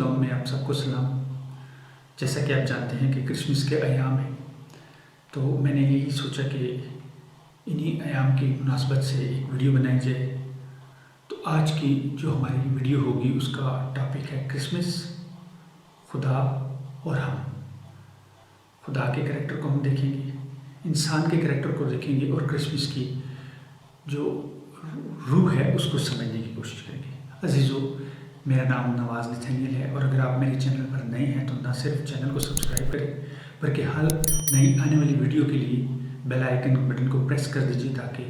Zone میں آپ سب کو سلام۔ جیسا کہ آپ جانتے ہیں کہ کرسمس کے ایام ہیں، تو میں نے یہی سوچا کہ انہی ایام کی مناسبت سے ایک ویڈیو بنائی جائے۔ تو آج کی جو ہماری ویڈیو ہوگی اس کا ٹاپک ہے کرسمس، خدا اور ہم۔ خدا کے کریکٹر کو ہم دیکھیں گے، انسان کے کریکٹر کو دیکھیں گے، اور کرسمس کی جو روح ہے اس کو سمجھنے کی کوشش کریں گے۔ عزیزو، میرا نام نواز نتھینیل ہے، اور اگر آپ میرے چینل پر نئے ہیں تو نہ صرف چینل کو سبسکرائب کریں بلکہ ہر نئی آنے والی ویڈیو کے لیے بیل آئیکن بٹن کو پریس کر دیجیے تاکہ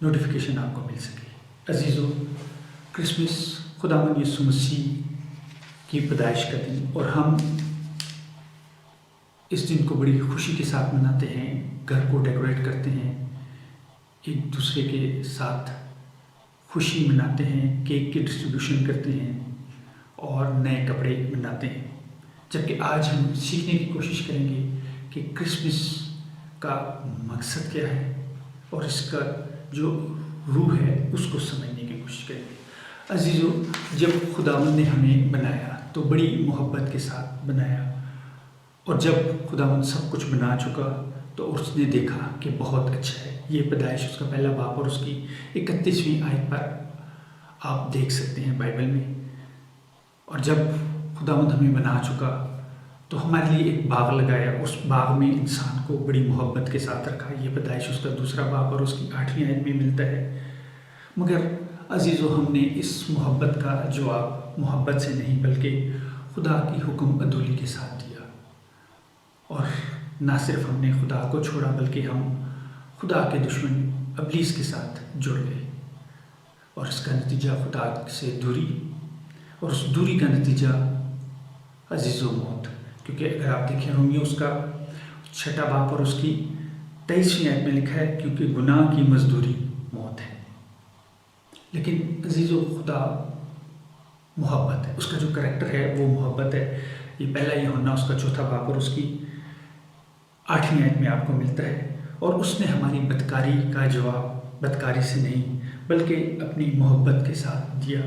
نوٹیفیکیشن آپ کو مل سکے۔ عزیزو، کرسمس خداوند یسوع مسیح کی پیدائش کا دن، اور ہم اس دن کو بڑی خوشی کے ساتھ مناتے ہیں، گھر کو ڈیکوریٹ کرتے ہیں، ایک دوسرے کے ساتھ خوشی مناتے ہیں، کیک کی ڈسٹریبیوشن کرتے ہیں اور نئے کپڑے بناتے ہیں۔ جبکہ آج ہم سیکھنے کی کوشش کریں گے کہ کرسمس کا مقصد کیا ہے، اور اس کا جو روح ہے اس کو سمجھنے کی کوشش کریں گے۔ عزیزو، جب خداوند نے ہمیں بنایا تو بڑی محبت کے ساتھ بنایا، اور جب خداوند سب کچھ بنا چکا تو اس نے دیکھا کہ بہت اچھا ہے۔ یہ پیدائش اس کا پہلا باب اور اس کی 31ویں آیت پر آپ دیکھ سکتے ہیں بائبل میں۔ اور جب خداوند ہمیں بنا چکا تو ہمارے لیے ایک باغ لگایا، اس باغ میں انسان کو بڑی محبت کے ساتھ رکھا۔ یہ پیدائش اس کا دوسرا باب اور اس کی 8ویں آیت میں ملتا ہے۔ مگر عزیزو، ہم نے اس محبت کا جواب محبت سے نہیں بلکہ خدا کی حکم عدولی کے ساتھ دیا، اور نہ صرف ہم نے خدا کو چھوڑا بلکہ ہم خدا کے دشمن ابلیس کے ساتھ جڑ گئے، اور اس کا نتیجہ خدا سے دوری، اور اس دوری کا نتیجہ عزیزو موت۔ کیونکہ اگر آپ دیکھیں رومیو اس کا 6 باب اور اس کی 23ویں آیت میں لکھا ہے، کیونکہ گناہ کی مزدوری موت ہے۔ لیکن عزیزو، خدا محبت ہے، اس کا جو کریکٹر ہے وہ محبت ہے۔ یہ پہلا یوحنا اس کا 4 باب اور اس کی 8ویں آیت میں آپ کو ملتا ہے، اور اس نے ہماری بدکاری کا جواب بدکاری سے نہیں بلکہ اپنی محبت کے ساتھ دیا۔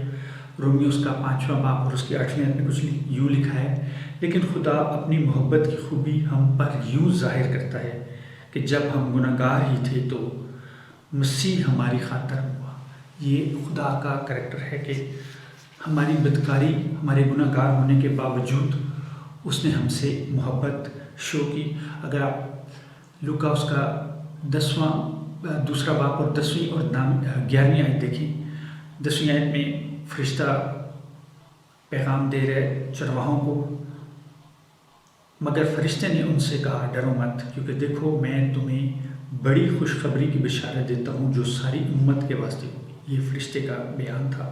رومیو اس کا 5واں باب اور اس کی 8ویں آیت میں کچھ یوں لکھا ہے، لیکن خدا اپنی محبت کی خوبی ہم پر یوں ظاہر کرتا ہے کہ جب ہم گناہ گار ہی تھے تو مسیح ہماری خاطر ہوا۔ یہ خدا کا کریکٹر ہے کہ ہماری بدکاری، ہمارے گناہ گار ہونے کے باوجود اس نے ہم سے محبت شو کی۔ اگر آپ لوکا اس کا 2 باب اور 10ویں اور 11ویں آیت دیکھیں، 10ویں آیت میں فرشتہ پیغام دے رہے چرواہوں کو، مگر فرشتے نے ان سے کہا ڈرو مت، کیونکہ دیکھو میں تمہیں بڑی خوشخبری کی بشارت دیتا ہوں جو ساری امت کے واسطے ہوگی۔ یہ فرشتے کا بیان تھا۔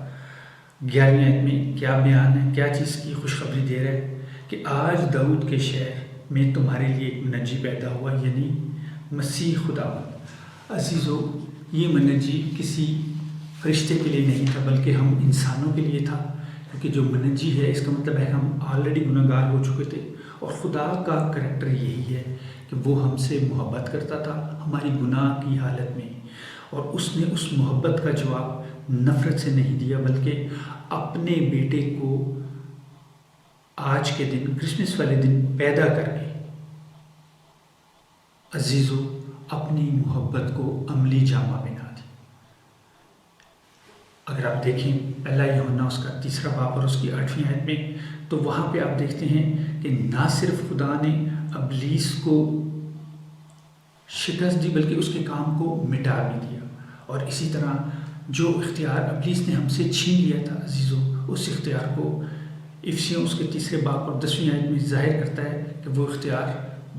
11ویں آیت میں کیا بیان ہے، کیا چیز کی خوشخبری دے رہے کہ آج داؤد کے شہر میں تمہارے لیے ایک منجی پیدا ہوا، یعنی مسیح خداوند۔ عزیزو، یہ منجی کسی فرشتے کے لیے نہیں تھا بلکہ ہم انسانوں کے لیے تھا، کیونکہ جو منجی ہے اس کا مطلب ہے ہم آلریڈی گناہ گار ہو چکے تھے، اور خدا کا کریکٹر یہی ہے کہ وہ ہم سے محبت کرتا تھا ہماری گناہ کی حالت میں، اور اس نے اس محبت کا جواب نفرت سے نہیں دیا بلکہ اپنے بیٹے کو آج کے دن، کرسمس والے دن پیدا کر کے عزیزو اپنی محبت کو عملی جامہ بنا دی۔ اگر آپ دیکھیں پہلا یوحنا اس کا 3 باب اور اس کی 8ویں آیت میں، تو وہاں پہ آپ دیکھتے ہیں کہ نہ صرف خدا نے ابلیس کو شکست دی بلکہ اس کے کام کو مٹا بھی دیا، اور اسی طرح جو اختیار ابلیس نے ہم سے چھین لیا تھا عزیزو، اس اختیار کو افسیوں اس کے 3 باب اور 10ویں آیت میں ظاہر کرتا ہے کہ وہ اختیار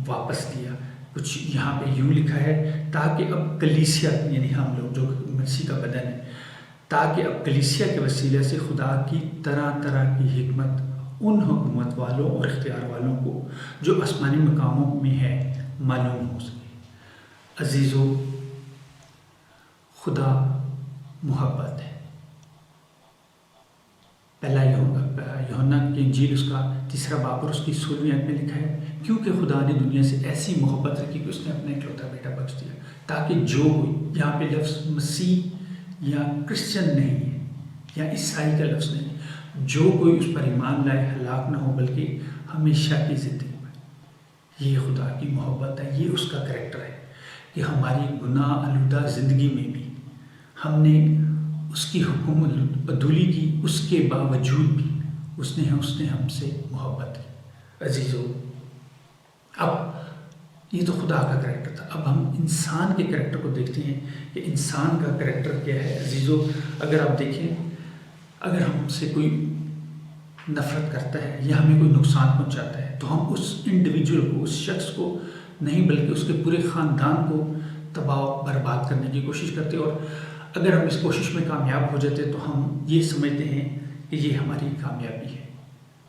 واپس لیا۔ کچھ یہاں پہ یوں لکھا ہے، تاکہ اب کلیسیا، یعنی ہم لوگ جو مسیح کا بدن ہے، تاکہ اب کلیسیا کے وسیلے سے خدا کی طرح طرح کی حکمت ان حکومت والوں اور اختیار والوں کو جو آسمانی مقاموں میں ہے معلوم ہو سکے۔ عزیزو، خدا محبت ہے۔ پہلا یوحنا کی انجیل اس کا 3 باب اور اس کی 16ویں آیت میں لکھا ہے، کیونکہ خدا نے دنیا سے ایسی محبت رکھی کہ اس نے اپنا اکلوتا بیٹا بخش دیا، تاکہ جو کوئی، یہاں پہ لفظ مسیح یا کرسچن نہیں ہے یا عیسائی کا لفظ نہیں، جو کوئی اس پر ایمان لائے ہلاک نہ ہو بلکہ ہمیشہ کی زندگی میں۔ یہ خدا کی محبت ہے، یہ اس کا کریکٹر ہے کہ ہماری گناہ آلودہ زندگی میں بھی ہم نے اس کی حکم عدولی کی، اس کے باوجود بھی اس نے ہم سے محبت کی۔ عزیزو، اب یہ تو خدا کا کریکٹر تھا، اب ہم انسان کے کریکٹر کو دیکھتے ہیں کہ انسان کا کریکٹر کیا ہے۔ عزیزو، اگر آپ دیکھیں، اگر ہم سے کوئی نفرت کرتا ہے یا ہمیں کوئی نقصان پہنچاتا ہے تو ہم اس انڈیویجول کو، اس شخص کو نہیں بلکہ اس کے پورے خاندان کو تباہ و برباد کرنے کی کوشش کرتے ہیں، اور اگر ہم اس کوشش میں کامیاب ہو جاتے ہیں تو ہم یہ سمجھتے ہیں کہ یہ ہماری کامیابی ہے،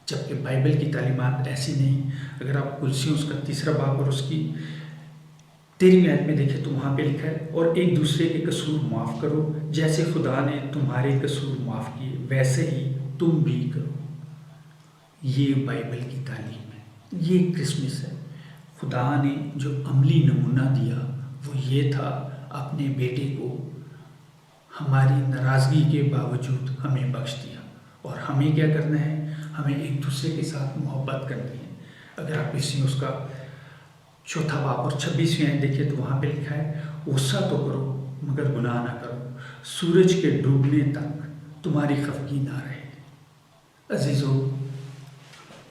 جبکہ بائبل کی تعلیمات ایسی نہیں۔ اگر آپ کلسیوں اس کا 3 باب اور اس کی 13ویں آیت میں دیکھیں تو وہاں پہ لکھا ہے، اور ایک دوسرے کے قصور معاف کرو، جیسے خدا نے تمہارے قصور معاف کیے ویسے ہی تم بھی کرو۔ یہ بائبل کی تعلیم ہے، یہ کرسمس ہے۔ خدا نے جو عملی نمونہ دیا وہ یہ تھا، اپنے بیٹے کو ہماری ناراضگی کے باوجود ہمیں بخش دیا، اور ہمیں کیا کرنا ہے؟ ہمیں ایک دوسرے کے ساتھ محبت کرنی ہے۔ اگر آپ اس کا 4 باب اور 26ویں آیت دیکھیں تو وہاں پہ لکھا ہے، غصہ تو کرو مگر گناہ نہ کرو، سورج کے ڈوبنے تک تمہاری خفگی نہ رہے۔ عزیزو،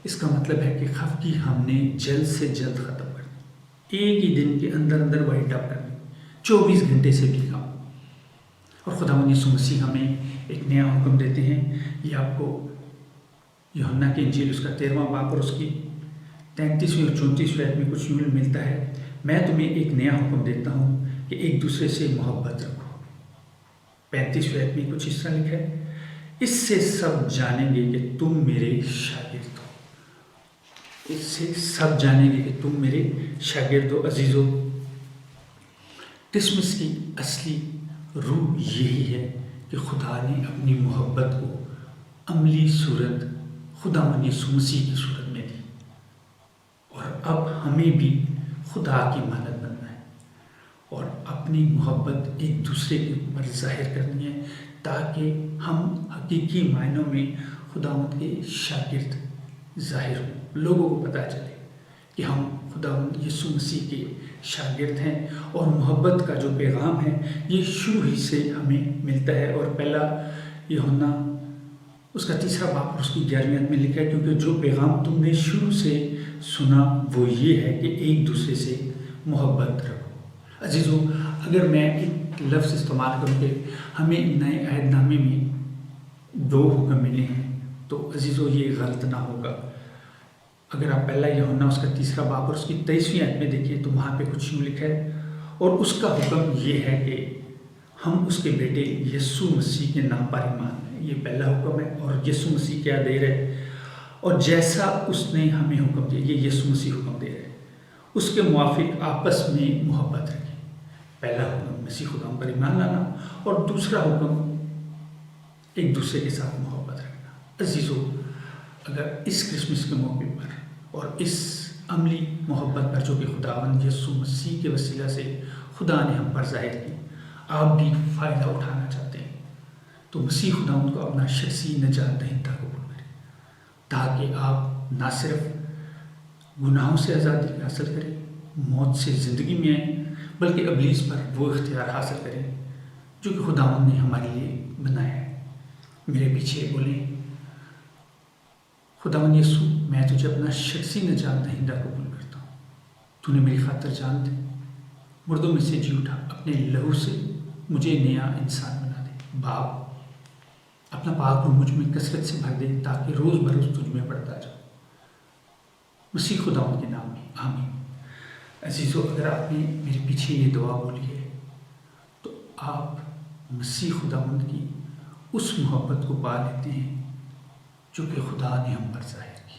اس کا مطلب ہے کہ خفگی ہم نے جلد سے جلد ختم کرنی، ایک ہی دن کے اندر اندر وائٹ اپ کرنی، 24 گھنٹے سے بھی کم۔ اور خداوند یسوع مسیح ہمیں ایک نیا حکم دیتے ہیں۔ یہ آپ کو یوحنا کی انجیل اس کا 13واں باب اور اس کی 33ویں اور 34ویں آیت میں کچھ یوں ملتا ہے، میں تمہیں ایک نیا حکم دیتا ہوں کہ ایک دوسرے سے محبت رکھو۔ 35ویں آیت میں کچھ اس طرح لکھا ہے، اس سے سب جانیں گے کہ تم میرے شاگرد ہو۔ اس سے سب جانیں گے کہ تم میرے شاگرد ہو۔ عزیزو، کرسمس کی اصلی روح یہی ہے کہ خدا نے اپنی محبت کو عملی صورت خداوند یسوع مسیح کی صورت میں دی، اور اب ہمیں بھی خدا کی مانند بننا ہے اور اپنی محبت ایک دوسرے کے اوپر ظاہر کرنی ہے، تاکہ ہم حقیقی معنوں میں خداوند کے شاگرد ظاہر ہوں، لوگوں کو پتہ چلے کہ ہم خداوند یسوع مسیح کے شاگرد ہیں، اور محبت کا جو پیغام ہے یہ شروع ہی سے ہمیں ملتا ہے۔ اور پہلا یوحنا اس کا 3 باب اور اس کی 11ویں آیت میں لکھا ہے، کیونکہ جو پیغام تم نے شروع سے سنا وہ یہ ہے کہ ایک دوسرے سے محبت رکھو۔ عزیزو، اگر میں ایک لفظ استعمال کروں کہ ہمیں نئے عہد نامے میں 2 حکم ملے ہیں تو عزیزو یہ غلط نہ ہوگا۔ اگر آپ پہلا یوحنا اس کا 3 باب اور اس کی 23ویں آیت میں دیکھیں تو وہاں پہ کچھ یوں لکھا ہے، اور اس کا حکم یہ ہے کہ ہم اس کے بیٹے یسوع مسیح کے نام پر ایمان لائیں۔ یہ پہلا حکم ہے، اور یسوع مسیح کیا دے رہے، اور جیسا اس نے ہمیں حکم دیا، یہ یسوع مسیح حکم دے رہے، اس کے موافق آپس میں محبت رکھیں۔ پہلا حکم مسیح خدا پر ایمان لانا، اور دوسرا حکم ایک دوسرے کے ساتھ محبت رکھنا۔ عزیزو، اگر اس کرسمس کے موقع پر اور اس عملی محبت پر جو کہ خداوند یسوع مسیح کے وسیلہ سے خدا نے ہم پر ظاہر کی، آپ بھی فائدہ اٹھانا چاہتے ہیں تو مسیح خداوند کو اپنا شخصی نجات دہندہ قبول کریں، تاکہ آپ نہ صرف گناہوں سے آزادی حاصل کریں، موت سے زندگی میں آئیں، بلکہ ابلیس پر وہ اختیار حاصل کریں جو کہ خداوند نے ہمارے لیے بنایا ہے۔ میرے پیچھے بولیں، خداوند یسوع، میں تجھے اپنا شخصی نجات دہندہ قبول کرتا ہوں، تو نے میری خاطر جان دی، مردوں میں سے جی اٹھا، اپنے لہو سے مجھے نیا انسان بنا دے۔ باپ، اپنا پاک روح مجھ میں کثرت سے بھر دے تاکہ روز بروز تجھ میں بڑھتا جاؤ، مسیح خداوند کے نام میں، آمین۔ عزیزو، اگر آپ نے میرے پیچھے یہ دعا بولی ہے تو آپ مسیح خداوند کی اس محبت کو پا لیتے ہیں جو کہ خدا نے ہم پر ظاہر کی۔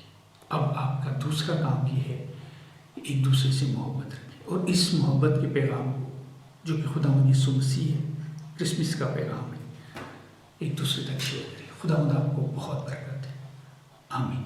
اب آپ کا دوسرا کام یہ ہے کہ ایک دوسرے سے محبت رکھیں، اور اس محبت کے پیغام کو جو کہ خداوند یسوع مسیح ہے، کرسمس کا پیغام ہے، ایک دوسرے تک شیئر کریں۔ خداوند آپ کو بہت برکت دے، آمین۔